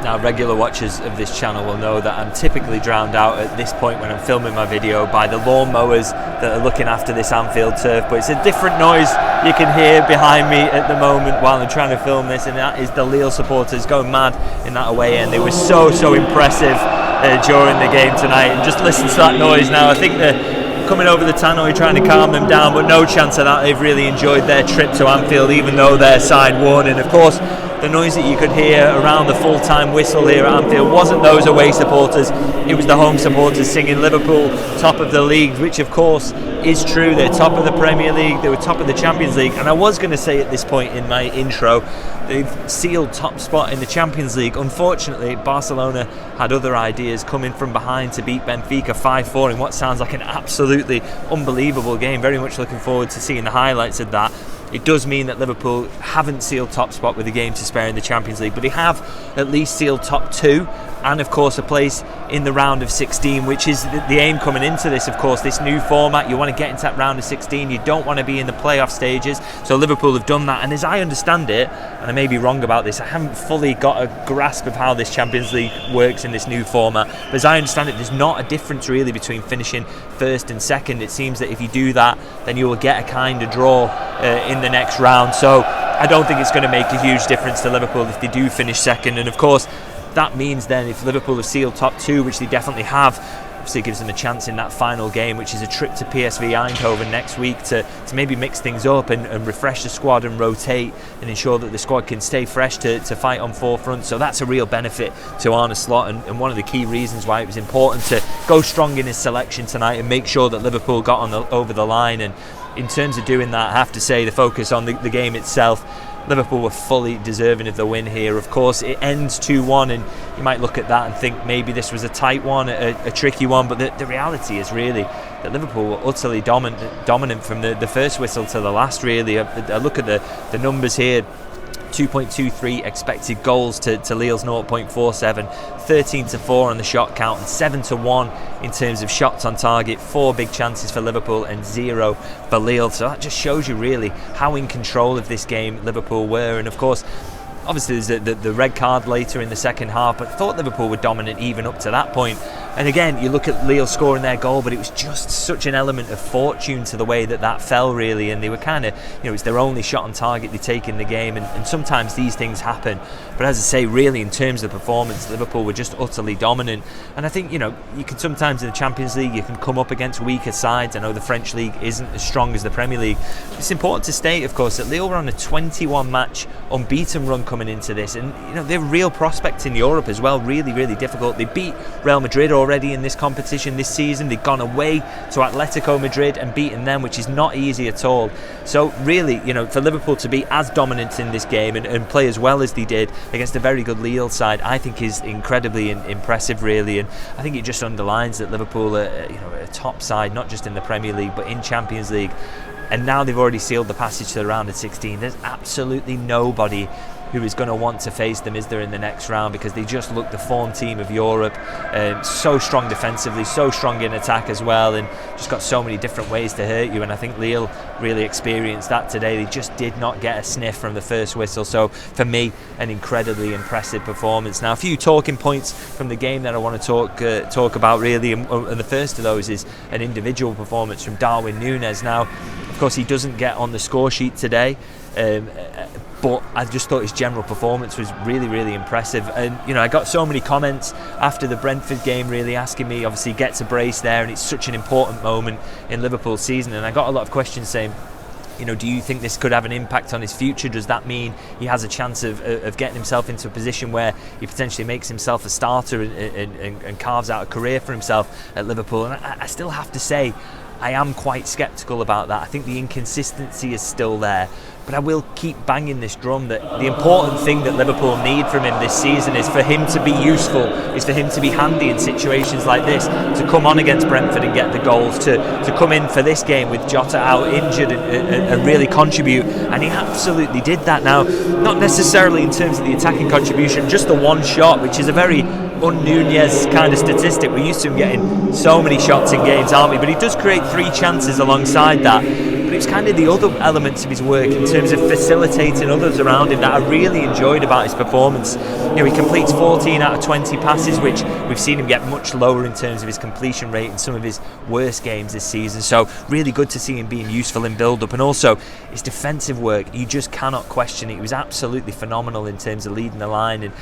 Now, regular watchers of this channel will know that I'm typically drowned out at this point when I'm filming my video by the lawn mowers that are looking after this Anfield turf, but it's a different noise you can hear behind me at the moment while I'm trying to film this, and that is the Lille supporters going mad in that away end. They were so impressive during the game tonight, and just listen to that noise now. I think they're coming over the tannoy trying to calm them down, but no chance of that. They've really enjoyed their trip to Anfield, even though they're side won. And of course, the noise that you could hear around the full-time whistle here at Anfield wasn't those away supporters, it was the home supporters singing Liverpool top of the league, which of course is true. They're top of the Premier League, they were top of the Champions League, and I was going to say at this point in my intro, they've sealed top spot in the Champions League. Unfortunately, Barcelona had other ideas, coming from behind to beat Benfica 5-4 in what sounds like an absolutely unbelievable game. Very much looking forward to seeing the highlights of that. It does mean that Liverpool haven't sealed top spot with a game to spare in the Champions League, but they have at least sealed top 2, and of course a place in the round of 16, which is the aim coming into this. Of course, this new format, you want to get into that round of 16, you don't want to be in the playoff stages, so Liverpool have done that. And as I understand it, and I may be wrong about this, I haven't fully got a grasp of how this Champions League works in this new format, but as I understand it, there's not a difference really between finishing first and second. It seems that if you do that, then you will get a kind of draw in the next round. So I don't think it's going to make a huge difference to Liverpool if they do finish second. And of course, that means then if Liverpool have sealed top 2, which they definitely have, obviously gives them a chance in that final game, which is a trip to PSV Eindhoven next week, to maybe mix things up and refresh the squad and rotate and ensure that the squad can stay fresh to fight on forefront. So that's a real benefit to Arne Slot, and one of the key reasons why it was important to go strong in his selection tonight and make sure that Liverpool got over the line. And in terms of doing that, I have to say the focus on the game itself, Liverpool were fully deserving of the win here. Of course, it ends 2-1, and you might look at that and think maybe this was a tight one, a tricky one, but the reality is really that Liverpool were utterly dominant from the first whistle to the last, really. I look at the numbers here. 2.23 expected goals to Lille's 0.47, 13-4 on the shot count, and 7-1 in terms of shots on target. 4 big chances for Liverpool and 0 for Lille. So that just shows you really how in control of this game Liverpool were. And of course, obviously there's the red card later in the second half, but I thought Liverpool were dominant even up to that point. And again, you look at Lille scoring their goal, but it was just such an element of fortune to the way that fell, really. And they were kind of, it's their only shot on target they take in the game, and sometimes these things happen. But as I say, really, in terms of performance, Liverpool were just utterly dominant. And I think, you can sometimes in the Champions League, you can come up against weaker sides. I know the French league isn't as strong as the Premier League. It's important to state, of course, that Lille were on a 21-match unbeaten run coming into this. And, they're real prospects in Europe as well. Really, really difficult. They beat Real Madrid already in this competition this season. They've gone away to Atletico Madrid and beaten them, which is not easy at all. So really, for Liverpool to be as dominant in this game and play as well as they did against a very good Lille side, I think is incredibly impressive, really. And I think it just underlines that Liverpool are, a top side, not just in the Premier League but in Champions League. And now they've already sealed the passage to the round of 16. There's absolutely nobody who is going to want to face them, is there, in the next round, because they just look the form team of Europe. So strong defensively, so strong in attack as well, and just got so many different ways to hurt you. And I think Lille really experienced that today. They just did not get a sniff from the first whistle. So for me, an incredibly impressive performance. Now, a few talking points from the game that I want to talk about, really, and the first of those is an individual performance from Darwin Nunez. Now, of course, he doesn't get on the score sheet today, but I just thought his general performance was really, really impressive. And I got so many comments after the Brentford game, really asking me, obviously he gets a brace there and it's such an important moment in Liverpool's season, and I got a lot of questions saying, do you think this could have an impact on his future? Does that mean he has a chance of getting himself into a position where he potentially makes himself a starter and carves out a career for himself at Liverpool? And I still have to say, I am quite sceptical about that. I think the inconsistency is still there, but I will keep banging this drum that the important thing that Liverpool need from him this season is for him to be useful, is for him to be handy in situations like this, to come on against Brentford and get the goals, to come in for this game with Jota out injured and really contribute. And he absolutely did that. Now, not necessarily in terms of the attacking contribution, just the one shot, which is a very un-Nunez kind of statistic. We're used to him getting so many shots in games, aren't we? But he does create 3 chances alongside that. But but it's kind of the other elements of his work in terms of facilitating others around him that I really enjoyed about his performance. He completes 14 out of 20 passes, which we've seen him get much lower in terms of his completion rate in some of his worst games this season. So really good to see him being useful in build-up, and also his defensive work, you just cannot question it. He was absolutely phenomenal in terms of leading the line, and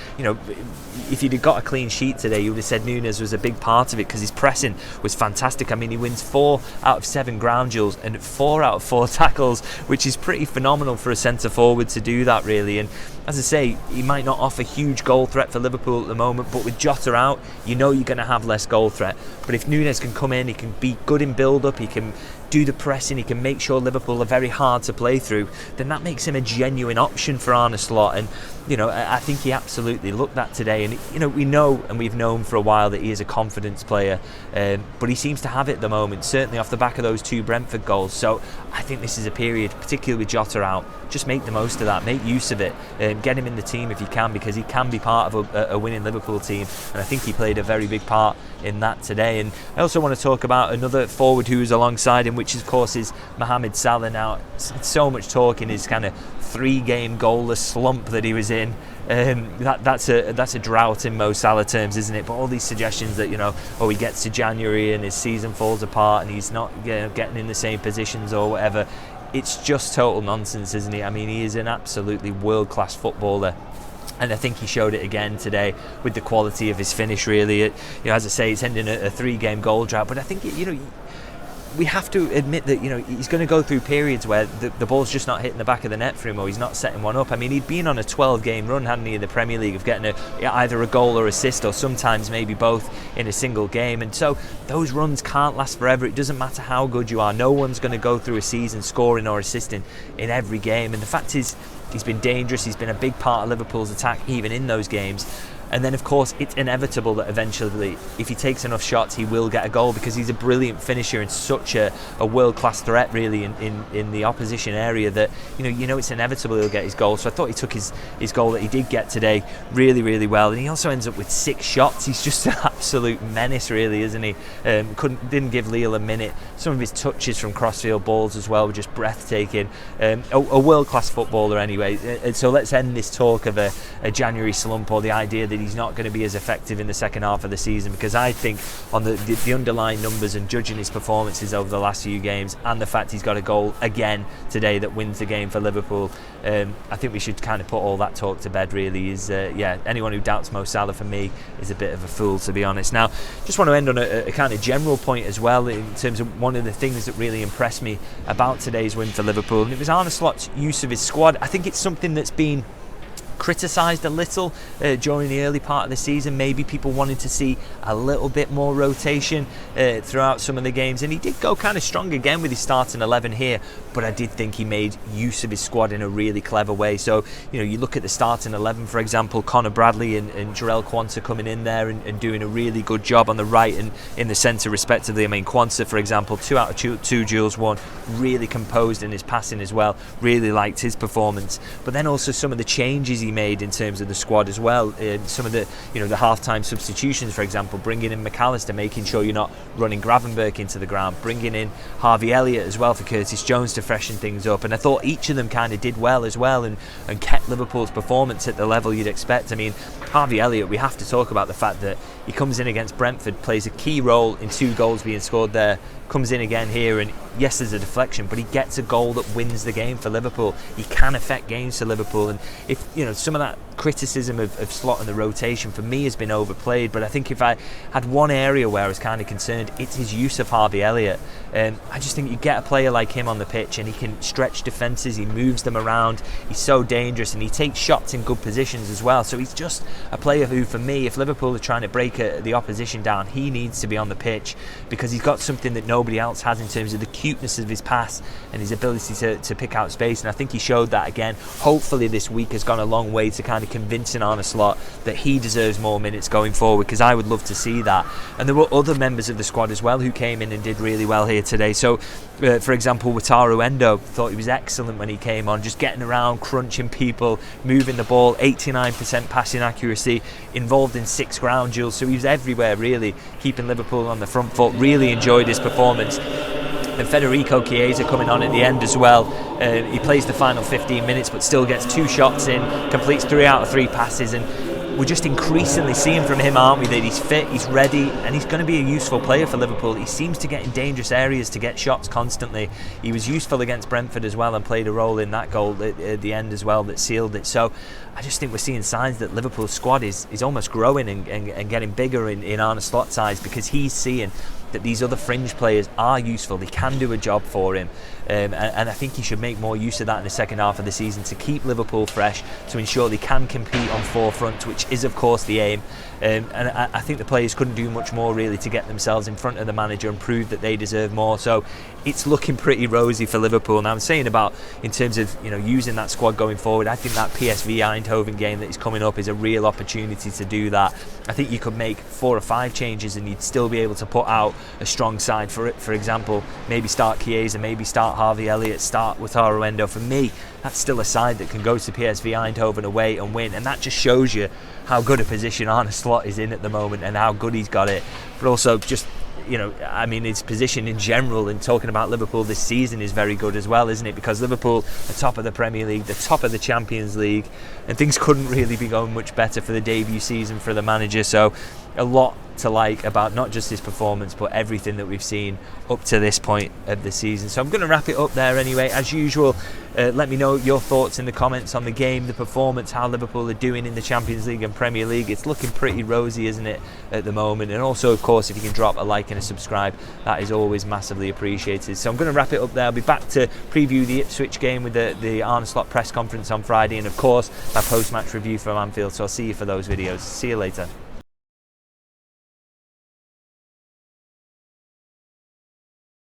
if you'd have got a clean sheet today, you would have said Nunez was a big part of it, because his pressing was fantastic. I mean, he wins 4 out of 7 ground duels and 4 out of 4 tackles, which is pretty phenomenal for a centre forward to do that, really. And as I say, he might not offer huge goal threat for Liverpool at the moment, but with Jota out, you're going to have less goal threat. But if Nunez can come in, he can be good in build-up, he can do the pressing, he can make sure Liverpool are very hard to play through, then that makes him a genuine option for Arne Slot. And I think he absolutely looked that today. And we know, and we've known for a while, that he is a confidence player, but he seems to have it at the moment, certainly off the back of those 2 Brentford goals. So I think this is a period, particularly with Jota out, just make the most of that, make use of it, get him in the team if you can, because he can be part of a winning Liverpool team, and I think he played a very big part in that today. And I also want to talk about another forward who is alongside him, which of course is Mohamed Salah. Now, it's so much talk in his kind of 3-game goalless slump that he was in. That's a drought in Mo Salah terms, isn't it? But all these suggestions that he gets to January and his season falls apart and he's not getting in the same positions or whatever, it's just total nonsense, isn't it? I mean, he is an absolutely world-class footballer. And I think he showed it again today with the quality of his finish, really. As I say, it's ending a 3-game goal drought, but I think we have to admit that he's going to go through periods where the ball's just not hitting the back of the net for him, or he's not setting one up. I mean, he'd been on a 12-game run, hadn't he, in the Premier League, of getting either a goal or assist, or sometimes maybe both in a single game. And so those runs can't last forever. It doesn't matter how good you are. No one's going to go through a season scoring or assisting in every game. And the fact is, he's been dangerous. He's been a big part of Liverpool's attack even in those games. And then, of course, it's inevitable that eventually, if he takes enough shots, he will get a goal, because he's a brilliant finisher and such a world-class threat, really, in the opposition area, that it's inevitable he'll get his goal. So I thought he took his goal that he did get today really, really well. And he also ends up with 6 shots. He's just an absolute menace, really, isn't he? Didn't give Lille a minute. Some of his touches from crossfield balls as well were just breathtaking. A world-class footballer, anyway. And so let's end this talk of a January slump, or the idea that he's not going to be as effective in the second half of the season, because I think on the underlying numbers and judging his performances over the last few games, and the fact he's got a goal again today that wins the game for Liverpool, I think we should kind of put all that talk to bed, really. Anyone who doubts Mo Salah, for me, is a bit of a fool, to be honest. Now, just want to end on a kind of general point as well, in terms of one of the things that really impressed me about today's win for Liverpool, and it was Arne Slot's use of his squad. I think it's something that's been criticised a little during the early part of the season. Maybe people wanted to see a little bit more rotation throughout some of the games, and he did go kind of strong again with his starting 11 here, but I did think he made use of his squad in a really clever way. So you look at the starting 11, for example, Conor Bradley and Jarell Quansah coming in there and doing a really good job on the right and in the centre respectively. I mean, Quansah, for example, 2 out of 2 duels won, really composed in his passing as well, really liked his performance. But then also some of the changes he made in terms of the squad as well, some of the the half-time substitutions, for example, bringing in McAllister, making sure you're not running Gravenberch into the ground, bringing in Harvey Elliott as well for Curtis Jones to freshen things up. And I thought each of them kind of did well as well, and kept Liverpool's performance at the level you'd expect. I mean, Harvey Elliott, we have to talk about the fact that he comes in against Brentford, plays a key role in 2 goals being scored there, comes in again here, and yes, there's a deflection, but he gets a goal that wins the game for Liverpool. He can affect games for Liverpool, and if some of that criticism of Slot and the rotation for me has been overplayed, but I think if I had one area where I was kind of concerned, it's his use of Harvey Elliott. I just think you get a player like him on the pitch and he can stretch defences, he moves them around, he's so dangerous, and he takes shots in good positions as well. So he's just a player who, for me, if Liverpool are trying to break the opposition down, he needs to be on the pitch, because he's got something that nobody else has in terms of the cuteness of his pass and his ability to pick out space. And I think he showed that again. Hopefully this week has gone a long way to kind of convincing Arne Slot that he deserves more minutes going forward, because I would love to see that. And there were other members of the squad as well who came in and did really well here today. So for example, Wataru Endo, thought he was excellent when he came on, just getting around, crunching people, moving the ball, 89% passing accuracy, involved in 6 ground duels, so he was everywhere really, keeping Liverpool on the front foot. Really enjoyed his performance. And Federico Chiesa coming on at the end as well. He plays the final 15 minutes but still gets 2 shots in, completes 3 out of 3 passes, and we're just increasingly seeing from him, aren't we, that he's fit, he's ready, and he's going to be a useful player for Liverpool. He seems to get in dangerous areas to get shots constantly. He was useful against Brentford as well and played a role in that goal at the end as well that sealed it. So I just think we're seeing signs that Liverpool's squad is almost growing and getting bigger in Arne Slot's eyes, because he's seeing that these other fringe players are useful, they can do a job for him, and I think he should make more use of that in the second half of the season to keep Liverpool fresh, to ensure they can compete on 4 fronts, which is of course the aim. And I think the players couldn't do much more really to get themselves in front of the manager and prove that they deserve more. So it's looking pretty rosy for Liverpool. Now I'm saying about in terms of using that squad going forward, I think that PSV Eindhoven game that is coming up is a real opportunity to do that. I think you could make 4 or 5 changes and you'd still be able to put out a strong side. For example, maybe start Chiesa, maybe start Harvey, Elliott, start Wataru Endo. For me, that's still a side that can go to PSV Eindhoven away and win, and that just shows you how good a position Arne Slot is in at the moment and how good he's got it. But also just his position in general in talking about Liverpool this season is very good as well, isn't it? Because Liverpool are top of the Premier League, the top of the Champions League, and things couldn't really be going much better for the debut season for the manager. So a lot to like about not just his performance but everything that we've seen up to this point of the season. So I'm going to wrap it up there anyway. As usual, let me know your thoughts in the comments on the game, the performance, how Liverpool are doing in the Champions League and Premier League. It's looking pretty rosy, isn't it, at the moment? And also, of course, if you can drop a like and a subscribe, that is always massively appreciated. So I'm going to wrap it up there. I'll be back to preview the Ipswich game with the Arne Slot press conference on Friday, and of course my post-match review from Anfield. So I'll see you for those videos. See you later.